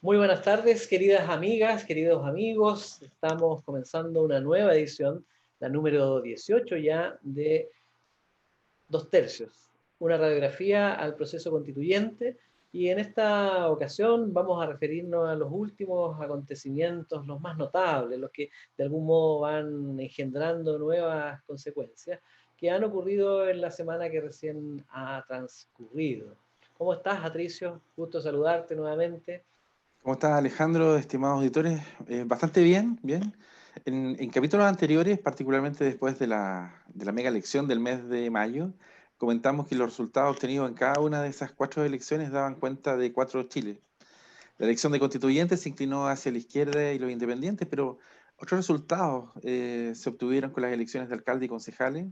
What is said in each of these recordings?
Muy buenas tardes, queridas amigas, queridos amigos. Estamos comenzando una nueva edición, la número 18 ya, de Dos Tercios, una radiografía al proceso constituyente. Y en esta ocasión vamos a referirnos a los últimos acontecimientos, los más notables, los que de algún modo van engendrando nuevas consecuencias, que han ocurrido en la semana que recién ha transcurrido. ¿Cómo estás, Patricio? Gusto saludarte nuevamente. ¿Cómo estás, Alejandro, estimados auditores? Bastante bien, bien. En capítulos anteriores, particularmente después de la mega elección del mes de mayo, comentamos que los resultados obtenidos en cada una de esas 4 elecciones daban cuenta de 4 Chile. La elección de constituyentes se inclinó hacia la izquierda y los independientes, pero otros resultados se obtuvieron con las elecciones de alcalde y concejales.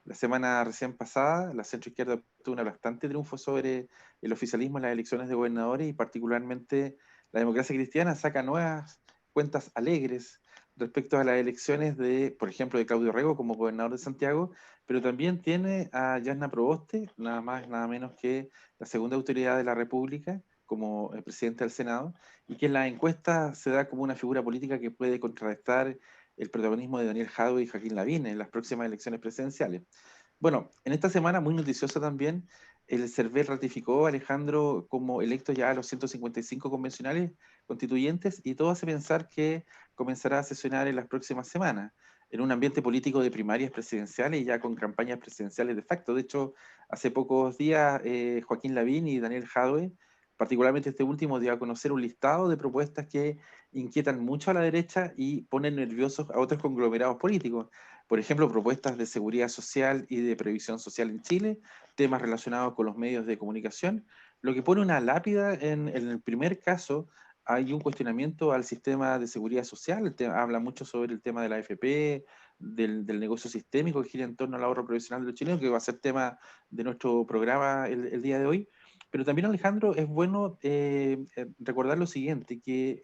La semana recién pasada, la centroizquierda obtuvo un aplastante triunfo sobre el oficialismo en las elecciones de gobernadores y particularmente la democracia cristiana saca nuevas cuentas alegres respecto a las elecciones de, por ejemplo, de Claudio Rego como gobernador de Santiago, pero también tiene a Yasna Proboste, nada más, nada menos que la segunda autoridad de la República, como el presidente del Senado, y que en la encuesta se da como una figura política que puede contrarrestar el protagonismo de Daniel Jadwe y Joaquín Lavín en las próximas elecciones presidenciales. Bueno, en esta semana, muy noticiosa también, el CERVEL ratificó a Alejandro como electo ya a los 155 convencionales constituyentes y todo hace pensar que comenzará a sesionar en las próximas semanas, en un ambiente político de primarias presidenciales y ya con campañas presidenciales de facto. De hecho, hace pocos días Joaquín Lavín y Daniel Jadwe, particularmente este último, dio a conocer un listado de propuestas que inquietan mucho a la derecha y ponen nerviosos a otros conglomerados políticos. Por ejemplo, propuestas de seguridad social y de previsión social en Chile, temas relacionados con los medios de comunicación, lo que pone una lápida en el primer caso. Hay un cuestionamiento al sistema de seguridad social, habla mucho sobre el tema de la AFP, del negocio sistémico que gira en torno al ahorro profesional de los chilenos, que va a ser tema de nuestro programa el día de hoy. Pero también, Alejandro, es bueno recordar lo siguiente, que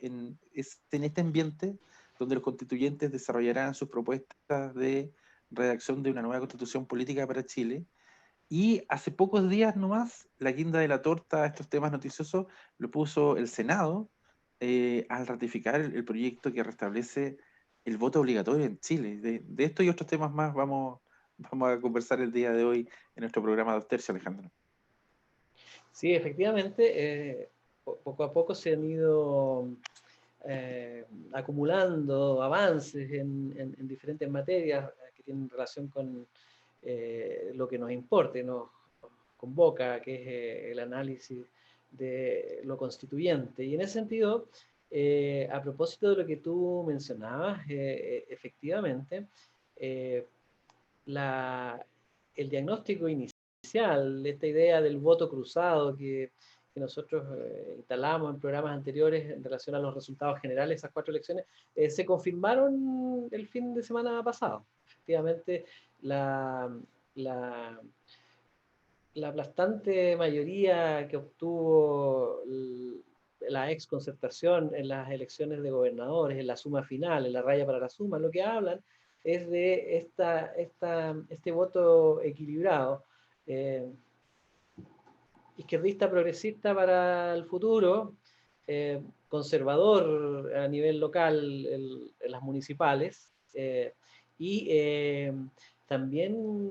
es en este ambiente donde los constituyentes desarrollarán sus propuestas de redacción de una nueva constitución política para Chile. Y hace pocos días nomás, la guinda de la torta a estos temas noticiosos lo puso el Senado al ratificar el proyecto que restablece el voto obligatorio en Chile. De esto y otros temas más vamos a conversar el día de hoy en nuestro programa Dos Tercios, Alejandro. Sí, efectivamente, poco a poco se han ido acumulando avances en diferentes materias que tienen relación con lo que nos importa y nos convoca, que es el análisis de lo constituyente. Y en ese sentido, a propósito de lo que tú mencionabas, efectivamente, eh, la, el diagnóstico inicial, esta idea del voto cruzado que nosotros instalamos en programas anteriores en relación a los resultados generales de esas 4 elecciones, se confirmaron el fin de semana pasado. Efectivamente, la, la, la aplastante mayoría que obtuvo la ex concertación en las elecciones de gobernadores, en la suma final, en la raya para la suma, lo que hablan es de este voto equilibrado, eh, izquierdista progresista para el futuro, conservador a nivel local en las municipales, y también,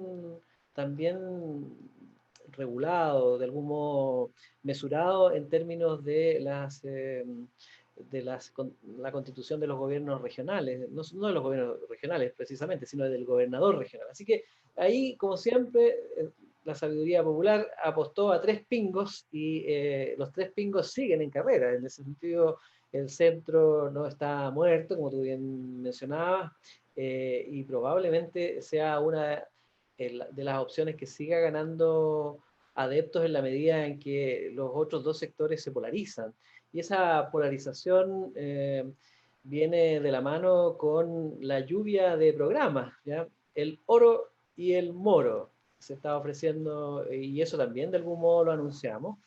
también regulado, de algún modo mesurado en términos la constitución de los gobiernos regionales, no de los gobiernos regionales precisamente, sino del gobernador regional. Así que ahí, como siempre, la sabiduría popular apostó a 3 pingos y los 3 pingos siguen en carrera. En ese sentido, el centro no está muerto, como tú bien mencionabas, y probablemente sea una de las opciones que siga ganando adeptos en la medida en que los otros dos sectores se polarizan. Y esa polarización viene de la mano con la lluvia de programas, ¿ya? El oro y el moro se está ofreciendo, y eso también de algún modo lo anunciamos.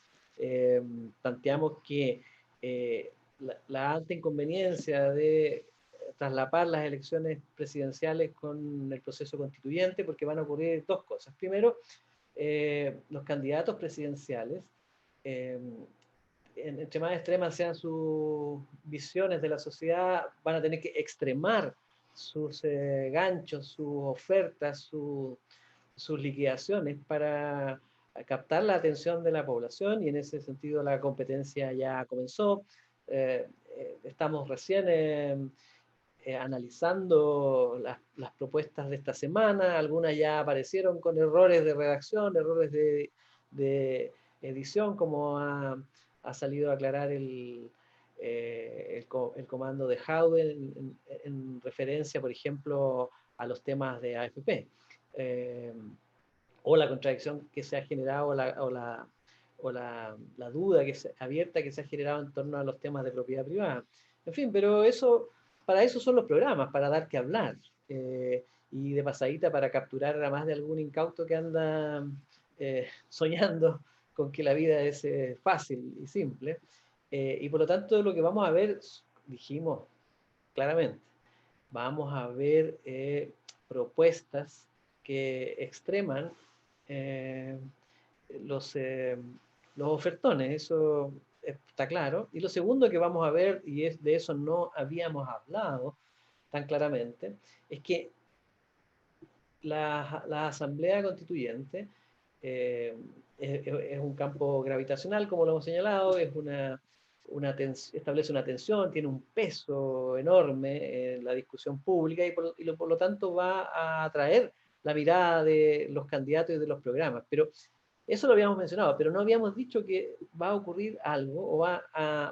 Planteamos que la alta inconveniencia de traslapar las elecciones presidenciales con el proceso constituyente, porque van a ocurrir 2 cosas. Primero, los candidatos presidenciales eh, entre más extremas sean sus visiones de la sociedad, van a tener que extremar sus ganchos, sus ofertas, sus liquidaciones para captar la atención de la población, y en ese sentido la competencia ya comenzó. Estamos recién analizando las propuestas de esta semana. Algunas ya aparecieron con errores de redacción, errores de edición, como ha salido a aclarar el comando de Howell en referencia, por ejemplo, a los temas de AFP. O la contradicción que se ha generado, la duda abierta que se ha generado en torno a los temas de propiedad privada. En fin, pero para eso son los programas, para dar que hablar. Y de pasadita para capturar a más de algún incauto que anda soñando con que la vida es fácil y simple. Y por lo tanto lo que vamos a ver, dijimos claramente, vamos a ver propuestas que extreman eh, los, eh, los ofertones, eso está claro. Y lo segundo que vamos a ver, y de eso no habíamos hablado tan claramente, es que la Asamblea Constituyente es un campo gravitacional, como lo hemos señalado, establece una tensión, tiene un peso enorme en la discusión pública, y por lo tanto va a atraer la mirada de los candidatos y de los programas. Pero eso lo habíamos mencionado, pero no habíamos dicho que va a ocurrir algo,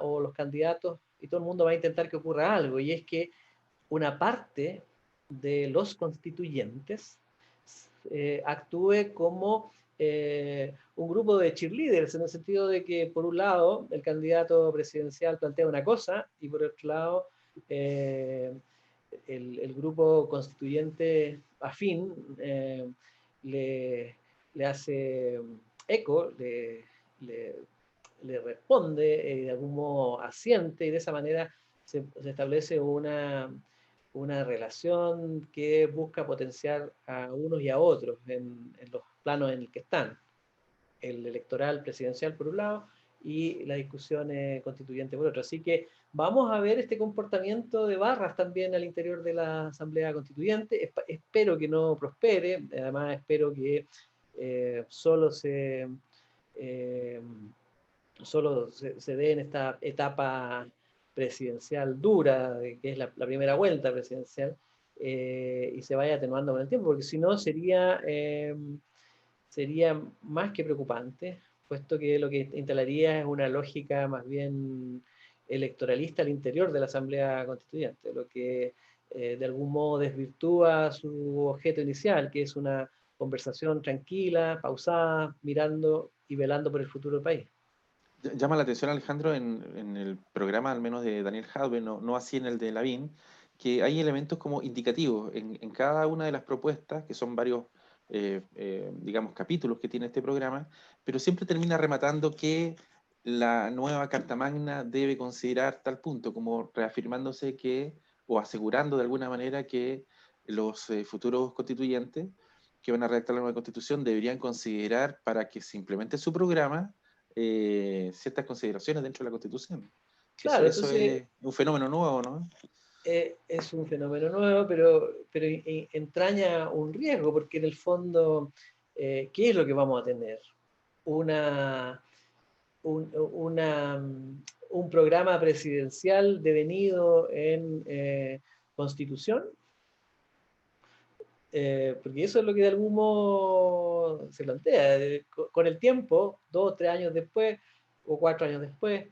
o los candidatos y todo el mundo va a intentar que ocurra algo, y es que una parte de los constituyentes actúe como un grupo de cheerleaders, en el sentido de que, por un lado, el candidato presidencial plantea una cosa, y por otro lado, el grupo constituyente afín le hace eco, le, le responde, de algún modo asiente, y de esa manera se establece una relación que busca potenciar a unos y a otros en los planos en el que están: el electoral presidencial por un lado y la discusión constituyente por otro. Así que vamos a ver este comportamiento de barras también al interior de la Asamblea Constituyente. Espero que no prospere, además espero que solo eh, se dé en esta etapa presidencial dura, que es la primera vuelta presidencial, y se vaya atenuando con el tiempo, porque si no sería más que preocupante, puesto que lo que instalaría es una lógica más bien electoralista al interior de la Asamblea Constituyente, lo que de algún modo desvirtúa su objeto inicial, que es una conversación tranquila, pausada, mirando y velando por el futuro del país. Llama la atención, Alejandro, en el programa, al menos de Daniel Jadwe, no así en el de Lavín, que hay elementos como indicativos en cada una de las propuestas, que son varios, digamos, capítulos que tiene este programa, pero siempre termina rematando que la nueva Carta Magna debe considerar tal punto, como reafirmándose que, o asegurando de alguna manera que los futuros constituyentes que van a redactar la nueva Constitución deberían considerar, para que se implemente su programa, ciertas consideraciones dentro de la Constitución. Claro, Eso entonces es un fenómeno nuevo, ¿no? es un fenómeno nuevo, pero entraña un riesgo, porque en el fondo, ¿qué es lo que vamos a tener? Una, un programa presidencial devenido en constitución, porque eso es lo que de algún modo se plantea. Con el tiempo, 2 o 3 años después, o 4 años después,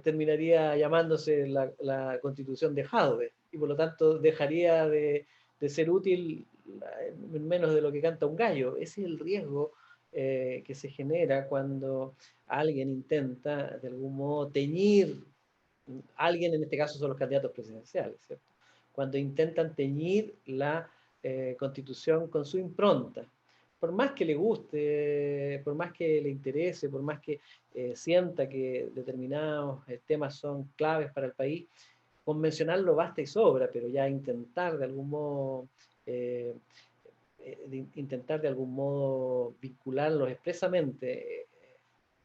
terminaría llamándose la Constitución de Jadwe, y por lo tanto dejaría de ser útil en menos de lo que canta un gallo. Ese es el riesgo que se genera cuando alguien intenta de algún modo teñir, alguien en este caso son los candidatos presidenciales, ¿cierto? Cuando intentan teñir la constitución con su impronta. Por más que le guste, por más que le interese, por más que sienta que determinados temas son claves para el país, convencionarlo basta y sobra, pero ya intentar de algún modo intentar de algún modo vincularlos expresamente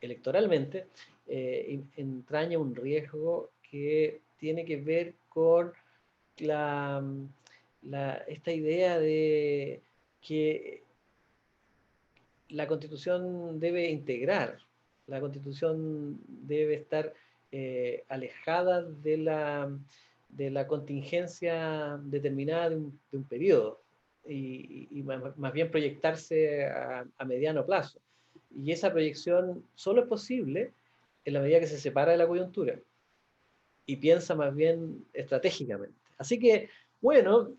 electoralmente, entraña un riesgo que tiene que ver con la, esta idea de que la Constitución debe integrar, la Constitución debe estar alejada de la contingencia determinada de un periodo y más bien proyectarse a mediano plazo. Y esa proyección solo es posible en la medida que se separa de la coyuntura y piensa más bien estratégicamente. Así que, bueno,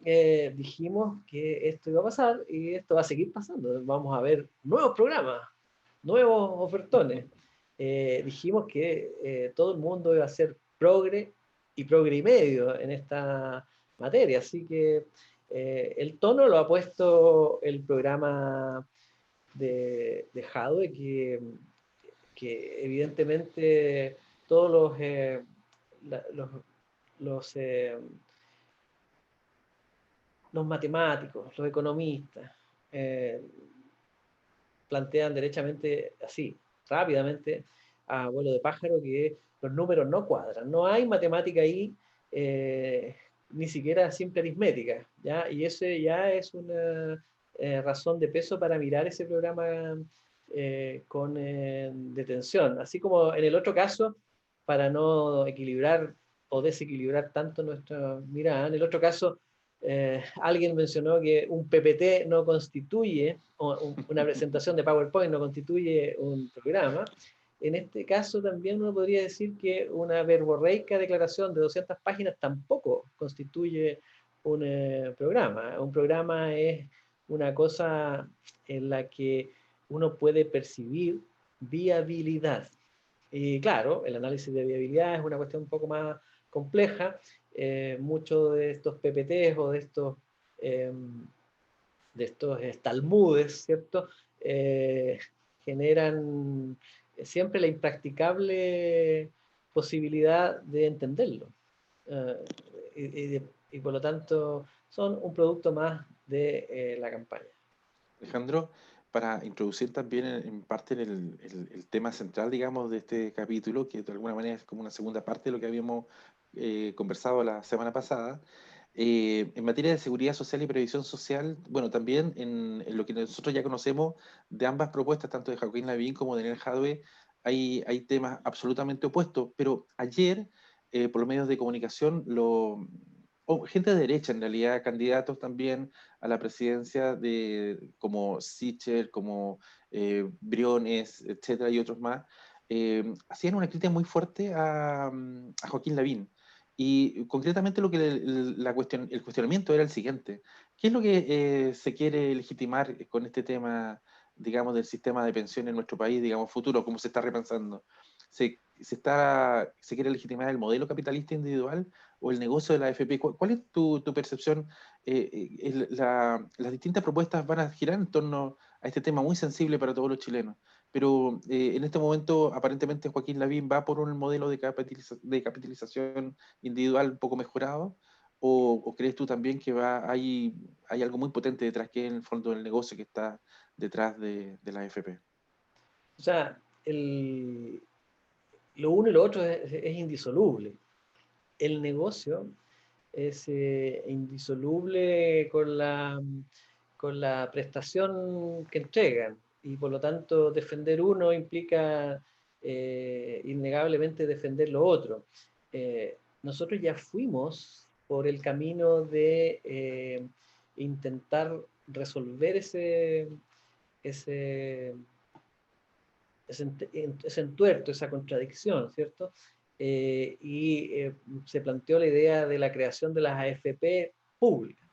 dijimos que esto iba a pasar y esto va a seguir pasando. Vamos a ver nuevos programas, nuevos ofertones. Dijimos que todo el mundo iba a ser progre y medio en esta materia. Así que el tono lo ha puesto el programa de Jadwe, que evidentemente todos los, los, eh, los matemáticos, los economistas, eh, plantean derechamente así, rápidamente, a vuelo de pájaro, que los números no cuadran. No hay matemática ahí, ni siquiera simple aritmética, ¿ya? Y ese ya es una razón de peso para mirar ese programa con detención. Así como en el otro caso, para no equilibrar o desequilibrar tanto nuestra mirada, en el otro caso alguien mencionó que un PPT no constituye, o una presentación de PowerPoint no constituye un programa. En este caso también uno podría decir que una verborreica declaración de 200 páginas tampoco constituye un programa. Un programa es una cosa en la que uno puede percibir viabilidad. Y claro, el análisis de viabilidad es una cuestión un poco más compleja. Muchos de estos PPTs o eh, de estos talmudes, ¿cierto? Generan siempre la impracticable posibilidad de entenderlo. Y por lo tanto son un producto más de la campaña. Alejandro, para introducir también en parte el tema central, digamos, de este capítulo, que de alguna manera es como una segunda parte de lo que habíamos conversado la semana pasada, en materia de seguridad social y previsión social, bueno, también en lo que nosotros ya conocemos de ambas propuestas, tanto de Joaquín Lavín como de Daniel Jadwe, hay temas absolutamente opuestos, pero ayer, por los medios de comunicación, gente de derecha, en realidad, candidatos también a la presidencia como Sichel, como Briones, etcétera, y otros más, hacían una crítica muy fuerte a Joaquín Lavín. Y concretamente el cuestionamiento era el siguiente. ¿Qué es lo que se quiere legitimar con este tema, digamos, del sistema de pensión en nuestro país, digamos, futuro, cómo se está repensando? ¿Se quiere legitimar el modelo capitalista individual o el negocio de la AFP? ¿Cuál es tu percepción? Las distintas propuestas van a girar en torno a este tema muy sensible para todos los chilenos, pero en este momento aparentemente Joaquín Lavín va por un modelo de capitalización individual un poco mejorado, o crees tú también que hay algo muy potente detrás, que es en el fondo del negocio que está detrás de la AFP? O sea, lo uno y lo otro es indisoluble. El negocio es indisoluble con la prestación que entregan y por lo tanto defender uno implica innegablemente defender lo otro. Nosotros ya fuimos por el camino de intentar resolver ese, ese entuerto, esa contradicción, ¿cierto? Se planteó la idea de la creación de las AFP públicas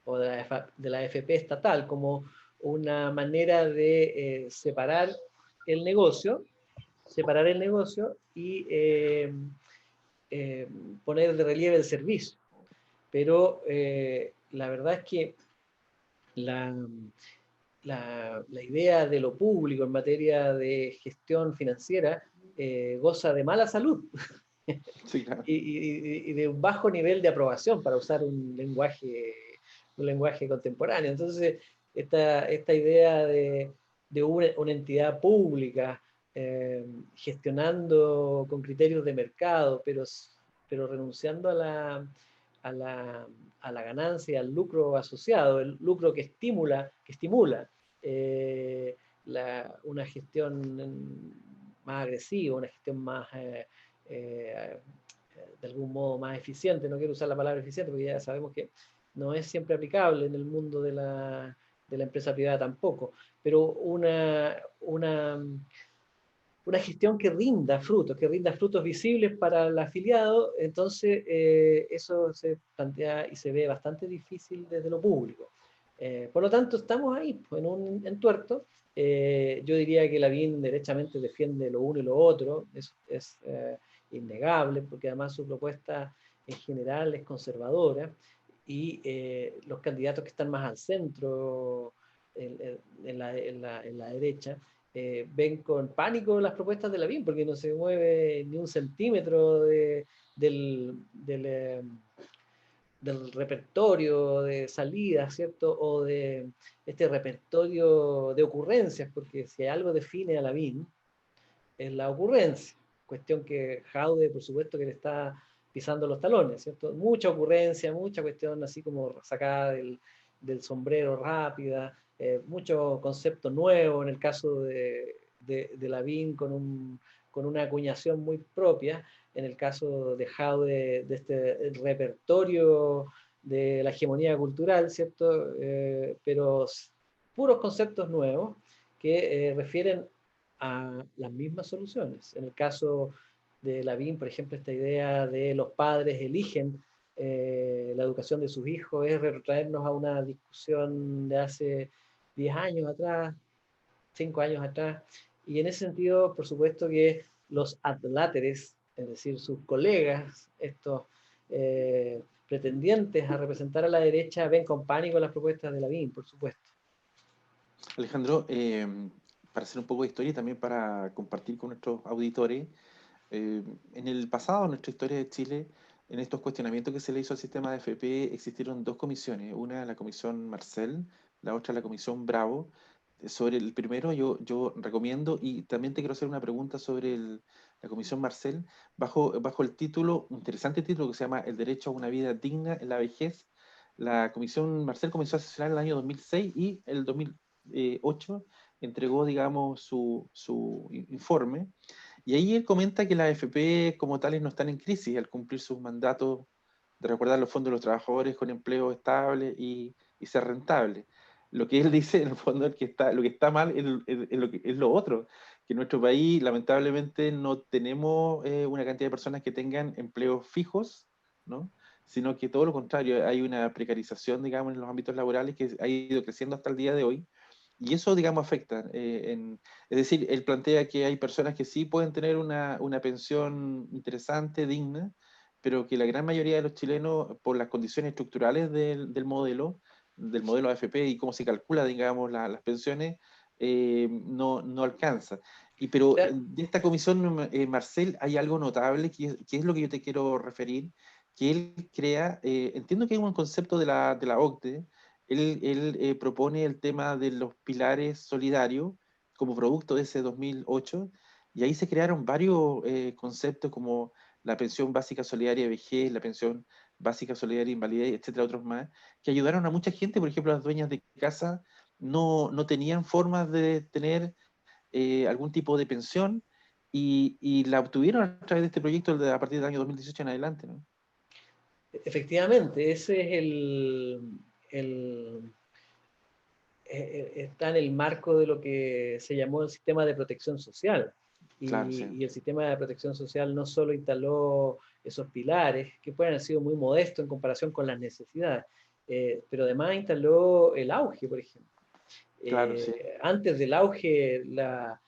o de la AFP estatal como una manera de separar el negocio y poner de relieve el servicio. Pero la verdad es que la, la idea de lo público en materia de gestión financiera goza de mala salud Sí, claro. y de un bajo nivel de aprobación, para usar un lenguaje contemporáneo. Entonces, esta idea de una entidad pública gestionando con criterios de mercado, pero renunciando a la, a la ganancia, al lucro asociado, el lucro que estimula una gestión más agresiva, una gestión más, eh, de algún modo, más eficiente. No quiero usar la palabra eficiente porque ya sabemos que no es siempre aplicable en el mundo de la empresa privada tampoco, pero una gestión que rinda frutos visibles para el afiliado. Entonces eso se plantea y se ve bastante difícil desde lo público. Por lo tanto, estamos ahí, pues, en un entuerto. Yo diría que Lavín derechamente defiende lo uno y lo otro, es innegable, porque además su propuesta en general es conservadora, y los candidatos que están más al centro, en la derecha, ven con pánico las propuestas de Lavín, porque no se mueve ni un centímetro del repertorio de salidas, ¿cierto? O de este repertorio de ocurrencias, porque si algo define a Lavín, es la ocurrencia. Cuestión que Jaude, por supuesto, que le está pisando los talones, ¿cierto? Mucha ocurrencia, mucha cuestión así como sacada del sombrero rápida, mucho concepto nuevo en el caso de Lavín con una acuñación muy propia, en el caso de Jaude, de este repertorio de la hegemonía cultural, ¿cierto? Pero puros conceptos nuevos que refieren a las mismas soluciones. En el caso de Lavín, por ejemplo, esta idea de los padres eligen la educación de sus hijos es retrotraernos a una discusión de hace 10 años atrás, 5 años atrás, y en ese sentido, por supuesto que los adláteres, es decir, sus colegas, estos pretendientes a representar a la derecha, ven con pánico las propuestas de Lavín, por supuesto. Alejandro, para hacer un poco de historia y también para compartir con nuestros auditores, en el pasado, en nuestra historia de Chile, en estos cuestionamientos que se le hizo al sistema de FP, existieron dos comisiones, una la comisión Marcel, la otra la comisión Bravo. Sobre el primero yo recomiendo, y también te quiero hacer una pregunta sobre la comisión Marcel, bajo el título, un interesante título que se llama El derecho a una vida digna en la vejez. La comisión Marcel comenzó a sesionar en el año 2006 y el 2008 entregó, digamos, su informe. Y ahí él comenta que las AFP como tales no están en crisis al cumplir sus mandatos de recordar los fondos de los trabajadores con empleo estable y ser rentable. Lo que él dice, en el fondo, es que lo que está mal es lo otro, que en nuestro país lamentablemente no tenemos una cantidad de personas que tengan empleos fijos, ¿no? Sino que todo lo contrario, hay una precarización, digamos, en los ámbitos laborales que ha ido creciendo hasta el día de hoy. Y eso, digamos, afecta. Es decir, él plantea que hay personas que sí pueden tener una pensión interesante, digna, pero que la gran mayoría de los chilenos, por las condiciones estructurales del modelo AFP y cómo se calcula, digamos, las pensiones, no alcanza. Pero de esta comisión, Marcel, hay algo notable que es lo que yo te quiero referir, que él crea, entiendo que hay un concepto de la OCDE. Él propone el tema de los pilares solidarios como producto de ese 2008, y ahí se crearon varios conceptos como la pensión básica solidaria de vejez, la pensión básica solidaria de invalidez, etcétera, otros más, que ayudaron a mucha gente. Por ejemplo, las dueñas de casa no tenían formas de tener algún tipo de pensión, y la obtuvieron a través de este proyecto a partir del año 2018 en adelante, ¿no? Efectivamente, ese es está en el marco de lo que se llamó el sistema de protección social. Claro, sí. Y el sistema de protección social no solo instaló esos pilares, que pueden haber sido muy modestos en comparación con las necesidades, pero además instaló el auge, por ejemplo. Claro, sí. Antes del auge, la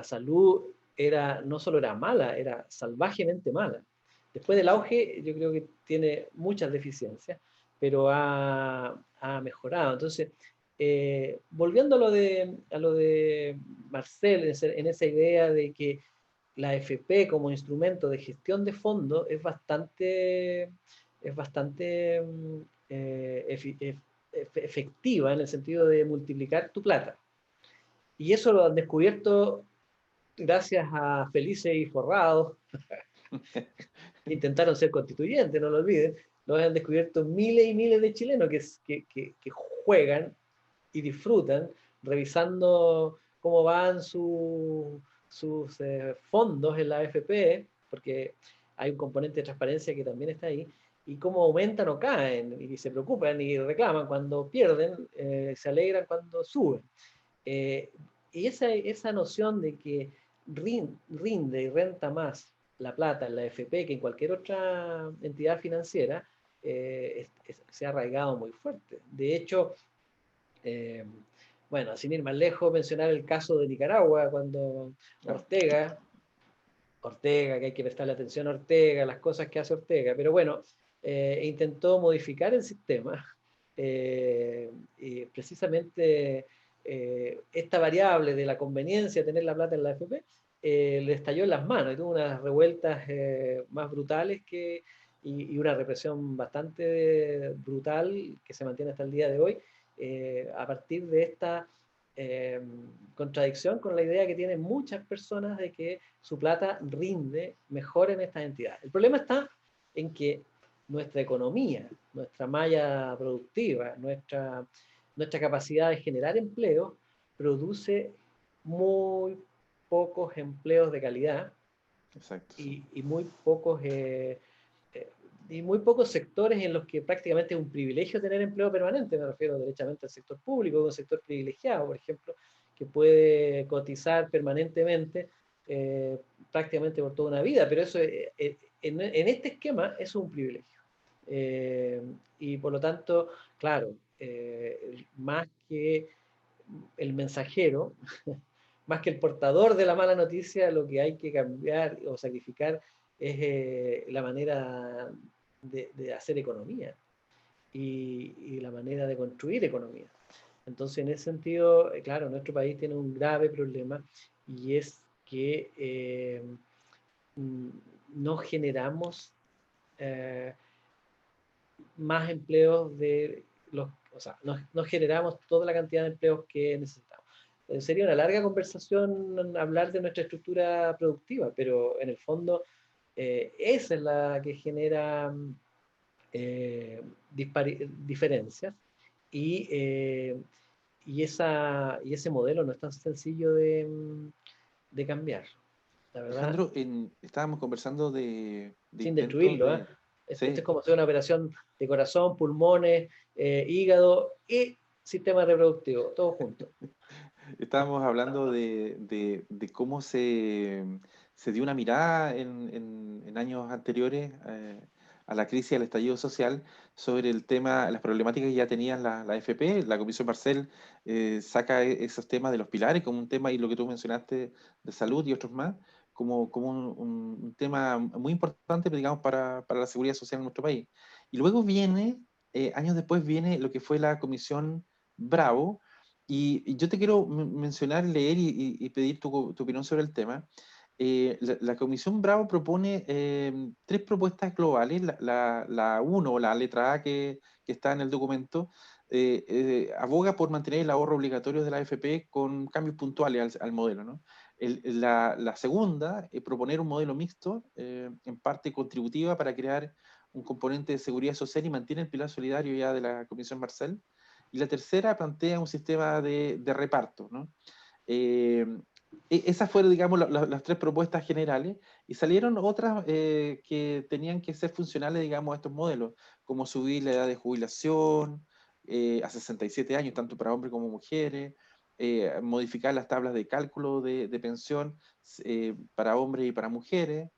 salud no solo era mala, era salvajemente mala. Después del auge, yo creo que tiene muchas deficiencias, pero ha mejorado. Entonces, volviendo a lo de Marcel, en esa idea de que la AFP como instrumento de gestión de fondos es bastante efectiva en el sentido de multiplicar tu plata. Y eso lo han descubierto gracias a Felices y Forrados, intentaron ser constituyentes, no lo olviden, lo han descubierto miles y miles de chilenos que juegan y disfrutan revisando cómo van sus fondos en la AFP, porque hay un componente de transparencia que también está ahí, y cómo aumentan o caen, y se preocupan y reclaman cuando pierden, se alegran cuando suben. Eh, y esa noción de que rinde y renta más la plata en la AFP que en cualquier otra entidad financiera, se ha arraigado muy fuerte. De hecho, eh, bueno, sin ir más lejos, mencionar el caso de Nicaragua, cuando Claro. Ortega, que hay que prestarle atención a Ortega, las cosas que hace Ortega, pero bueno, intentó modificar el sistema, y precisamente esta variable de la conveniencia de tener la plata en la AFP, le estalló en las manos y tuvo unas revueltas más brutales y una represión bastante brutal que se mantiene hasta el día de hoy, a partir de esta eh, contradicción con la idea que tienen muchas personas de que su plata rinde mejor en estas entidades. El problema está en que nuestra economía, nuestra malla productiva, nuestra capacidad de generar empleo, produce muy pocos empleos de calidad Exacto, sí. y eh, muy pocos sectores en los que prácticamente es un privilegio tener empleo permanente. Me refiero derechamente al sector público, un sector privilegiado, por ejemplo, que puede cotizar permanentemente eh, prácticamente por toda una vida, pero eso en este esquema es un privilegio. Eh, y por lo tanto, claro, más que el mensajero, más que el portador de la mala noticia, lo que hay que cambiar o sacrificar es la manera de hacer economía y la manera de construir economía. Entonces, en ese sentido, claro, nuestro país tiene un grave problema y es que mm, no generamos eh, más empleos o sea, no generamos toda la cantidad de empleos que necesitamos. Sería una larga conversación hablar de nuestra estructura productiva, pero en el fondo esa es la que genera diferencias y, eh, y ese modelo no es tan sencillo de cambiar, la verdad, Alejandro, estábamos conversando de sin intentos destruirlo, ¿eh? de... Esto Sí, es como hacer una operación de corazón, pulmones, hígado y sistema reproductivo, todo junto. estábamos hablando de cómo se dio una mirada en años anteriores a la crisis del estallido social sobre el tema, las problemáticas que ya tenían la AFP. La Comisión Marcel saca esos temas de los pilares como un tema, y lo que tú mencionaste de salud y otros más, como un tema muy importante, digamos, para la seguridad social en nuestro país. Y luego viene, años después viene lo que fue la Comisión Bravo, y yo te quiero mencionar, leer y pedir tu opinión sobre el tema. La Comisión Bravo propone tres propuestas globales. La uno, o la letra A que está en el documento, aboga por mantener el ahorro obligatorio de la AFP con cambios puntuales al modelo, ¿no? La segunda, proponer un modelo mixto, en parte contributiva, para crear un componente de seguridad social y mantiene el pilar solidario ya de la Comisión Marcel. Y la tercera plantea un sistema de reparto, ¿no? Eh, Esas fueron, digamos, las tres propuestas generales, y salieron otras que tenían que ser funcionales, digamos, a estos modelos, como subir la edad de jubilación a 67 años, tanto para hombres como mujeres, modificar las tablas de cálculo de pensión para hombres y para mujeres,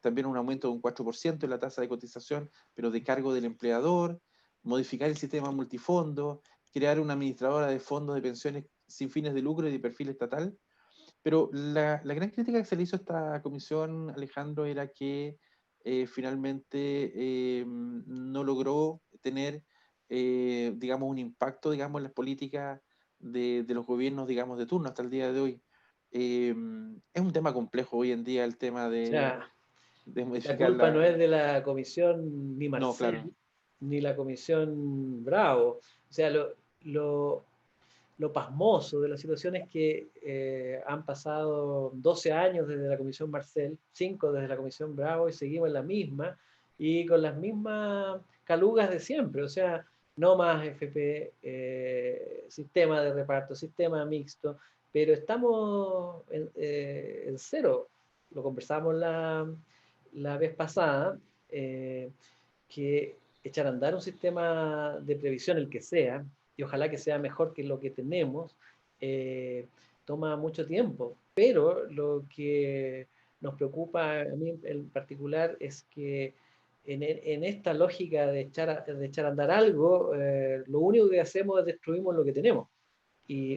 también un aumento de un 4% en la tasa de cotización, pero de cargo del empleador, modificar el sistema multifondo, crear una administradora de fondos de pensiones sin fines de lucro y de perfil estatal. Pero la gran crítica que se le hizo a esta comisión, Alejandro, era que finalmente no logró tener, digamos, un impacto, digamos, en las políticas de los gobiernos, digamos, de turno hasta el día de hoy. Es un tema complejo hoy en día el tema O sea, de la modificar culpa no la... es de la comisión ni No, claro. Marcel, ni la comisión Bravo. O sea, lo pasmoso de la situación es que han pasado 12 años desde la Comisión Marcel, 5 desde la Comisión Bravo, y seguimos en la misma, y con las mismas calugas de siempre, o sea, no más FP, sistema de reparto, sistema mixto, pero estamos en cero. Lo conversamos la vez pasada, que echar a andar un sistema de previsión, el que sea, y ojalá que sea mejor que lo que tenemos, toma mucho tiempo. Pero lo que nos preocupa a mí en particular es que en esta lógica de echar a andar algo, lo único que hacemos es destruimos lo que tenemos.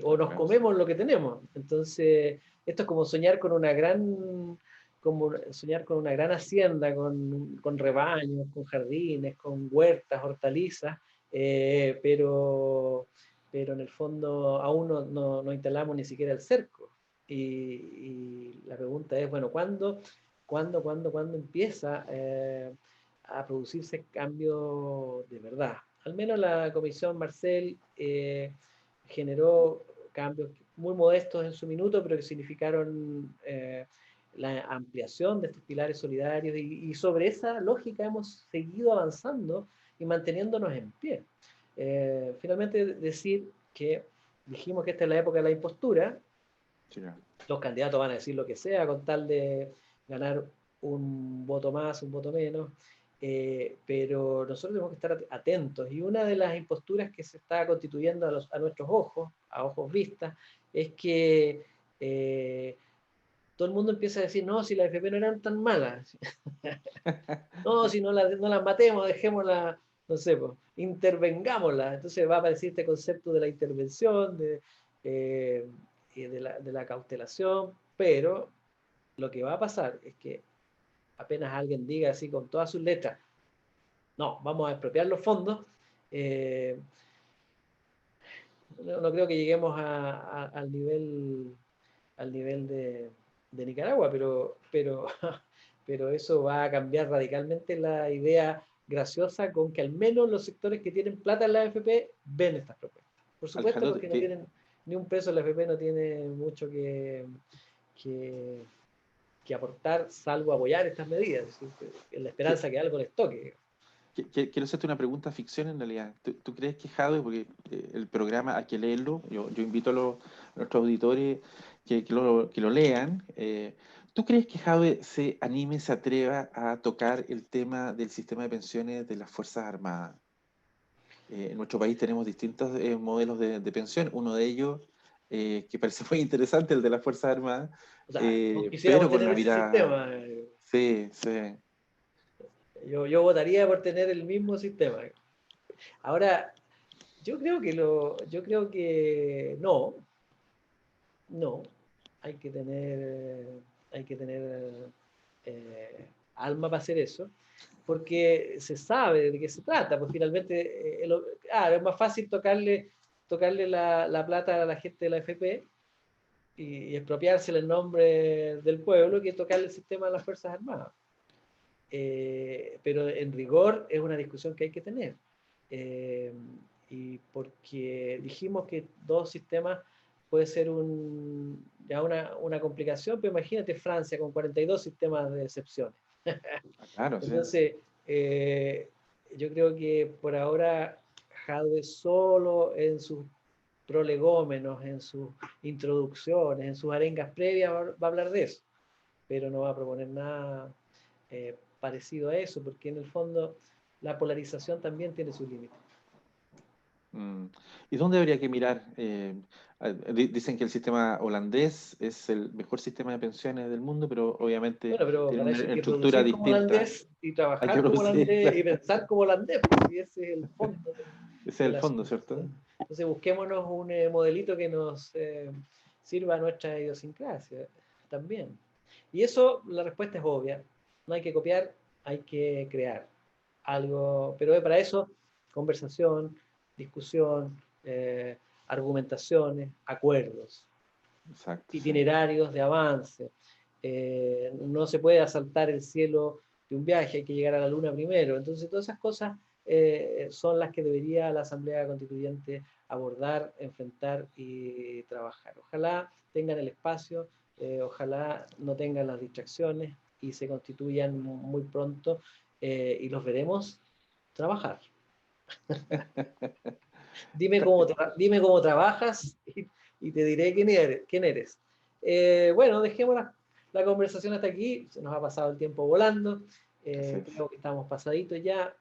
O nos comemos lo que tenemos. Entonces, esto es como soñar con una gran, como soñar con una gran hacienda, con rebaños, con jardines, con huertas, hortalizas, pero en el fondo aún no instalamos ni siquiera el cerco. Y la pregunta es, bueno, ¿cuándo empieza a producirse cambio de verdad? Al menos la Comisión Marcel generó cambios muy modestos en su minuto, pero que significaron la ampliación de estos pilares solidarios, y sobre esa lógica hemos seguido avanzando y manteniéndonos en pie. Finalmente, decir que dijimos que esta es la época de la impostura. Sí, los candidatos van a decir lo que sea con tal de ganar un voto más, un voto menos, pero nosotros tenemos que estar atentos, y una de las imposturas que se está constituyendo a nuestros ojos, a ojos vistas, es que todo el mundo empieza a decir, no, si las FP no eran tan malas, no, si no las matemos, dejémoslas, no sé, pues, intervengámoslas. Entonces va a aparecer este concepto de la intervención, de la cautelación, pero lo que va a pasar es que apenas alguien diga así con todas sus letras, no, vamos a expropiar los fondos, no creo que lleguemos al nivel de Nicaragua, pero eso va a cambiar radicalmente la idea graciosa con que al menos los sectores que tienen plata en la AFP ven estas propuestas. Por supuesto, Alejandro, porque no tienen ni un peso, la AFP no tiene mucho que aportar, salvo apoyar estas medidas, en la esperanza que algo les toque. Quiero hacerte una pregunta ficción en realidad. ¿Tú crees que Jadwe, porque el programa hay que leerlo, yo invito a nuestros auditores que lo lean, ¿tú crees que Jadwe se anime, se atreva a tocar el tema del sistema de pensiones de las Fuerzas Armadas? En nuestro país tenemos distintos modelos de pensión, uno de ellos, que parece muy interesante, el de las Fuerzas Armadas, o sea, pero con una ese mirada... sistema. Sí, sí. Yo votaría por tener el mismo sistema. Ahora, yo creo que no, hay que tener alma para hacer eso, porque se sabe de qué se trata, pues finalmente, es más fácil tocarle la plata a la gente de la FP y expropiársela en nombre del pueblo que tocarle el sistema de las Fuerzas Armadas. Pero en rigor es una discusión que hay que tener. Y porque dijimos que dos sistemas puede ser ya una complicación, pero imagínate Francia con 42 sistemas de excepciones. Claro, Entonces, yo creo que por ahora Jadwe solo en sus prolegómenos, en sus introducciones, en sus arengas previas va a hablar de eso, pero no va a proponer nada parecido a eso, porque en el fondo la polarización también tiene sus límites. ¿Y dónde habría que mirar? Dicen que el sistema holandés es el mejor sistema de pensiones del mundo, pero obviamente tiene una estructura distinta. Como holandés y trabajar como holandés y pensar como holandés, porque ese es el fondo. Ese es el fondo, ¿cierto? Entonces busquémonos un modelito que nos sirva a nuestra idiosincrasia también. Y eso, la respuesta es obvia. No hay que copiar, hay que crear algo, pero para eso, conversación, discusión, argumentaciones, acuerdos, exacto, itinerarios de avance. No se puede asaltar el cielo de un viaje, hay que llegar a la luna primero. Entonces, todas esas cosas son las que debería la Asamblea Constituyente abordar, enfrentar y trabajar. Ojalá tengan el espacio, ojalá no tengan las distracciones y se constituyan muy pronto y los veremos trabajar. Dime cómo trabajas y te diré quién eres. Bueno, dejemos la conversación hasta aquí. Se nos ha pasado el tiempo volando. Creo que estamos pasaditos ya.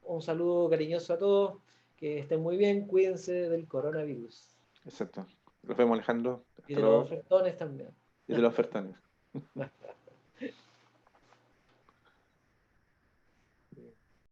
Un saludo cariñoso a todos. Que estén muy bien. Cuídense del coronavirus. Exacto. Nos vemos, Alejandro. Y Hasta de los luego. ofertones también. Y de los ofertones.